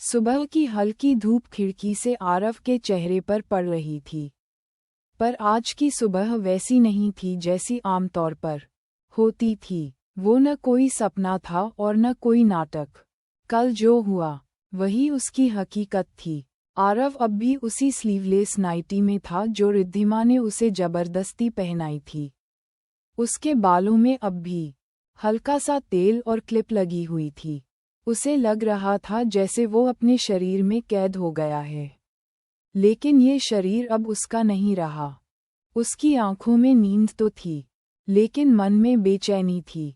सुबह की हल्की धूप खिड़की से आरव के चेहरे पर पड़ रही थी। पर आज की सुबह वैसी नहीं थी जैसी आमतौर पर होती थी। वो न कोई सपना था और न कोई नाटक। कल जो हुआ वही उसकी हकीकत थी। आरव अब भी उसी स्लीवलेस नाइटी में था जो रिद्धिमा ने उसे जबरदस्ती पहनाई थी। उसके बालों में अब भी हल्का सा तेल और क्लिप लगी हुई थी। उसे लग रहा था जैसे वो अपने शरीर में कैद हो गया है। लेकिन ये शरीर अब उसका नहीं रहा। उसकी आंखों में नींद तो थी, लेकिन मन में बेचैनी थी।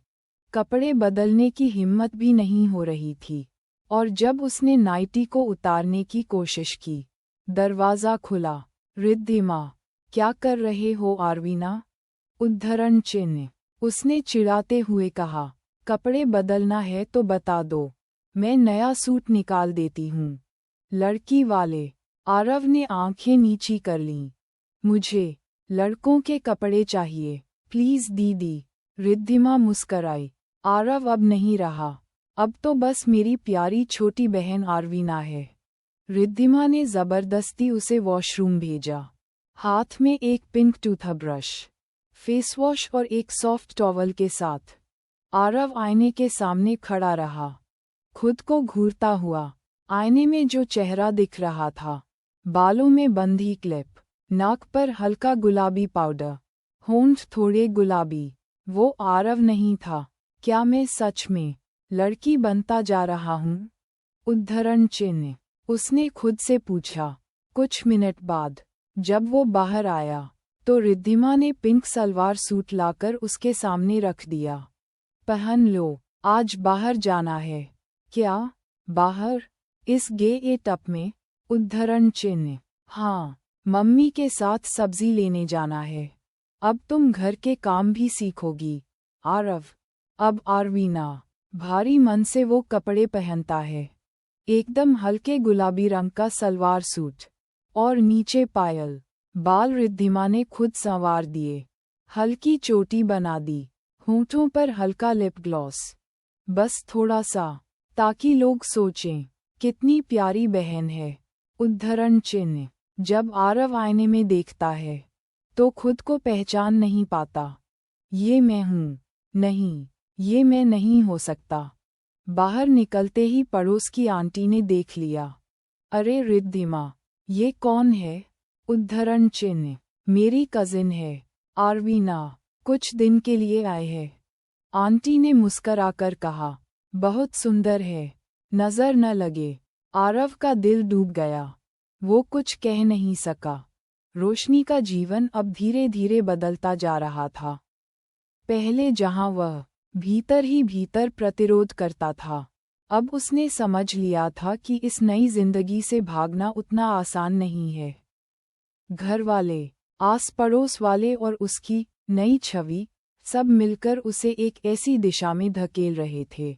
कपड़े बदलने की हिम्मत भी नहीं हो रही थी। और जब उसने नाइटी को उतारने की कोशिश की, दरवाज़ा खुला। रिद्धिमा, क्या कर रहे हो आरवीना? उद्धरण चिन्ह। उसने चिढ़ाते हुए कहा, कपड़े बदलना है तो बता दो, मैं नया सूट निकाल देती हूँ। लड़की वाले। आरव ने आंखें नीची कर लीं। मुझे लड़कों के कपड़े चाहिए, प्लीज दीदी। रिद्धिमा मुस्कराई। आरव अब नहीं रहा। अब तो बस मेरी प्यारी छोटी बहन आरवीना है। रिद्धिमा ने जबरदस्ती उसे वॉशरूम भेजा। हाथ में एक पिंक टूथब्रश, फेस वॉश और एक सॉफ्ट टॉवल के साथ आरव आईने के सामने खड़ा रहा, खुद को घूरता हुआ। आईने में जो चेहरा दिख रहा था, बालों में बंधी क्लिप, नाक पर हल्का गुलाबी पाउडर, होंठ थोड़े गुलाबी, वो आरव नहीं था। क्या मैं सच में लड़की बनता जा रहा हूँ? उद्धरण चिन्ह। उसने खुद से पूछा। कुछ मिनट बाद जब वो बाहर आया तो रिद्धिमा ने पिंक सलवार सूट लाकर उसके सामने रख दिया। पहन लो, आज बाहर जाना है। क्या बाहर? इस गेटअप में? उद्धरण चिन्ह। हाँ, मम्मी के साथ सब्जी लेने जाना है। अब तुम घर के काम भी सीखोगी। आरव। अब आरवीना। भारी मन से वो कपड़े पहनता है। एकदम हल्के गुलाबी रंग का सलवार सूट और नीचे पायल। बाल रिद्धिमा ने खुद संवार दिए, हल्की चोटी बना दी, होंठों पर हल्का लिप ग्लॉस, बस थोड़ा सा, ताकि लोग सोचें कितनी प्यारी बहन है। उद्धरण चिन्ह। जब आरव आईने में देखता है तो खुद को पहचान नहीं पाता। ये मैं हूँ? नहीं, ये मैं नहीं हो सकता। बाहर निकलते ही पड़ोस की आंटी ने देख लिया। अरे रिद्धिमा, ये कौन है? उद्धरण चिन्ह। मेरी कजिन है, आरवीना। कुछ दिन के लिए आए हैं। आंटी ने मुस्कराकर कहा। बहुत सुंदर है, नजर न लगे। आरव का दिल डूब गया। वो कुछ कह नहीं सका। रोशनी का जीवन अब धीरे धीरे बदलता जा रहा था। पहले जहां वह भीतर ही भीतर प्रतिरोध करता था, अब उसने समझ लिया था कि इस नई जिंदगी से भागना उतना आसान नहीं है। घर वाले, आस पड़ोस वाले और उसकी नई छवि, सब मिलकर उसे एक ऐसी दिशा में धकेल रहे थे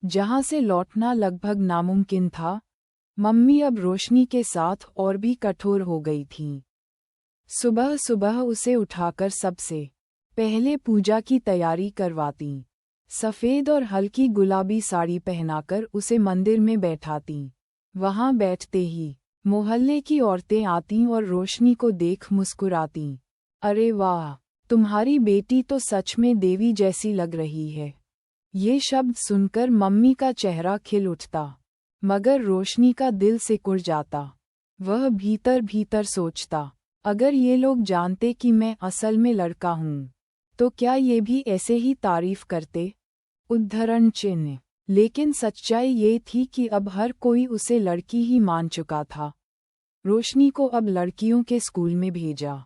जहां से लौटना लगभग नामुमकिन था। मम्मी अब रोशनी के साथ और भी कठोर हो गई थीं। सुबह सुबह उसे उठाकर सबसे पहले पूजा की तैयारी करवातीं। सफ़ेद और हल्की गुलाबी साड़ी पहनाकर उसे मंदिर में बैठातीं। वहां बैठते ही मोहल्ले की औरतें आतीं और रोशनी को देख मुस्कुरातीं। अरे वाह, तुम्हारी बेटी तो सच में देवी जैसी लग रही है। ये शब्द सुनकर मम्मी का चेहरा खिल उठता, मगर रोशनी का दिल सिकुड़ जाता। वह भीतर भीतर सोचता, अगर ये लोग जानते कि मैं असल में लड़का हूँ, तो क्या ये भी ऐसे ही तारीफ करते? उद्धरण चिन्ह। लेकिन सच्चाई ये थी कि अब हर कोई उसे लड़की ही मान चुका था। रोशनी को अब लड़कियों के स्कूल में भेजा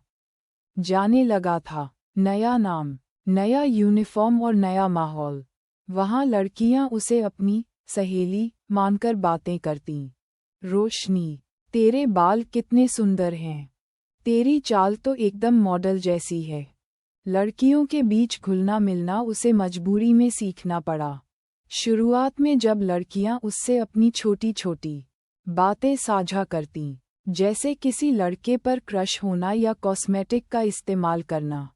जाने लगा था। नया नाम, नया यूनिफॉर्म और नया माहौल। वहाँ लड़कियाँ उसे अपनी सहेली मानकर बातें करतीं। रोशनी, तेरे बाल कितने सुंदर हैं। तेरी चाल तो एकदम मॉडल जैसी है। लड़कियों के बीच घुलना मिलना उसे मजबूरी में सीखना पड़ा। शुरुआत में जब लड़कियां उससे अपनी छोटी छोटी बातें साझा करतीं, जैसे किसी लड़के पर क्रश होना या कॉस्मेटिक का इस्तेमाल करना,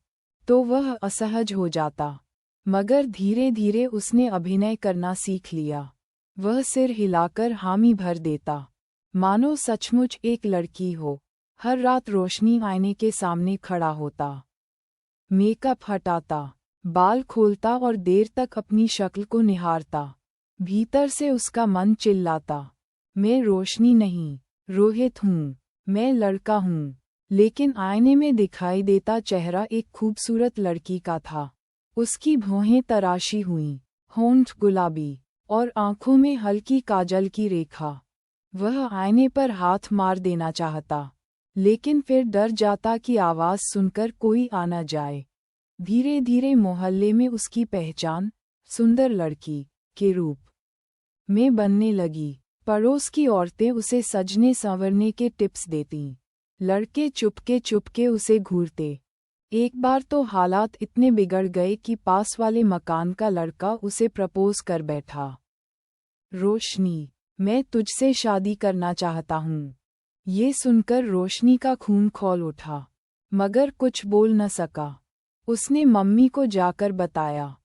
तो वह असहज हो जाता। मगर धीरे धीरे उसने अभिनय करना सीख लिया। वह सिर हिलाकर हामी भर देता, मानो सचमुच एक लड़की हो। हर रात रोशनी आईने के सामने खड़ा होता, मेकअप हटाता, बाल खोलता और देर तक अपनी शक्ल को निहारता। भीतर से उसका मन चिल्लाता, मैं रोशनी नहीं, रोहित हूँ, मैं लड़का हूँ। लेकिन आईने में दिखाई देता चेहरा एक खूबसूरत लड़की का था। उसकी भौहें तराशी हुईं, होंठ गुलाबी और आंखों में हल्की काजल की रेखा। वह आईने पर हाथ मार देना चाहता, लेकिन फिर डर जाता कि आवाज़ सुनकर कोई आ न जाए। धीरे धीरे मोहल्ले में उसकी पहचान सुंदर लड़की के रूप में बनने लगी। पड़ोस की औरतें उसे सजने संवरने के टिप्स देतीं। लड़के चुपके चुपके उसे घूरते। एक बार तो हालात इतने बिगड़ गए कि पास वाले मकान का लड़का उसे प्रपोज कर बैठा। रोशनी, मैं तुझसे शादी करना चाहता हूँ। ये सुनकर रोशनी का खून खौल उठा, मगर कुछ बोल न सका। उसने मम्मी को जाकर बताया,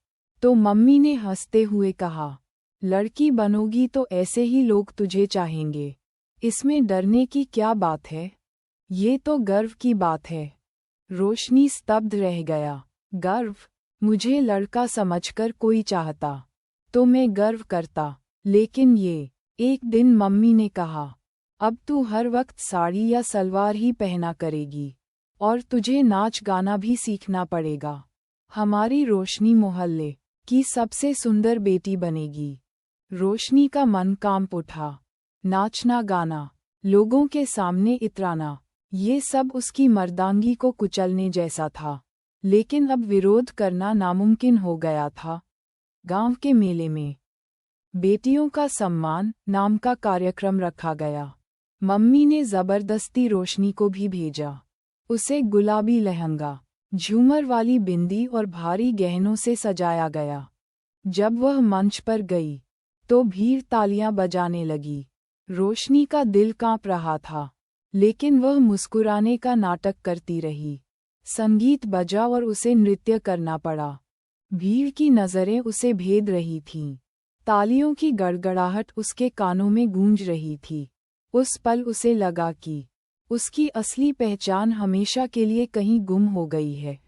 तो मम्मी ने हंसते हुए कहा, लड़की बनोगी तो ऐसे ही लोग तुझे चाहेंगे। इसमें डरने की क्या बात है? ये तो गर्व की बात है। रोशनी स्तब्ध रह गया। गर्व? मुझे लड़का समझकर कोई चाहता तो मैं गर्व करता, लेकिन ये। एक दिन मम्मी ने कहा, अब तू हर वक्त साड़ी या सलवार ही पहना करेगी, और तुझे नाच गाना भी सीखना पड़ेगा। हमारी रोशनी मोहल्ले की सबसे सुंदर बेटी बनेगी। रोशनी का मन कांप उठा। नाचना गाना, लोगों के सामने इतराना, ये सब उसकी मर्दांगी को कुचलने जैसा था। लेकिन अब विरोध करना नामुमकिन हो गया था। गांव के मेले में बेटियों का सम्मान नाम का कार्यक्रम रखा गया। मम्मी ने जबरदस्ती रोशनी को भी भेजा। उसे गुलाबी लहंगा, झूमर वाली बिंदी और भारी गहनों से सजाया गया। जब वह मंच पर गई तो भीड़ तालियां बजाने लगी। रोशनी का दिल कांप रहा था, लेकिन वह मुस्कुराने का नाटक करती रही। संगीत बजा और उसे नृत्य करना पड़ा। भीड़ की नज़रें उसे भेद रही थीं। तालियों की गड़गड़ाहट उसके कानों में गूंज रही थी। उस पल उसे लगा कि उसकी असली पहचान हमेशा के लिए कहीं गुम हो गई है।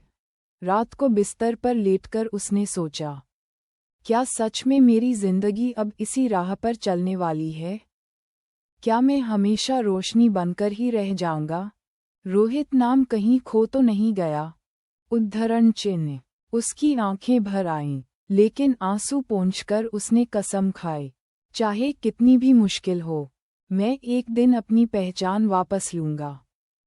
रात को बिस्तर पर लेटकर उसने सोचा, क्या सच में मेरी जिंदगी अब इसी राह पर चलने वाली है? क्या मैं हमेशा रोशनी बनकर ही रह जाऊंगा? रोहित नाम कहीं खो तो नहीं गया? उद्धरण चिन्ह। उसकी आंखें भर आईं, लेकिन आंसू पोंछकर उसने कसम खाई, चाहे कितनी भी मुश्किल हो, मैं एक दिन अपनी पहचान वापस लूंगा।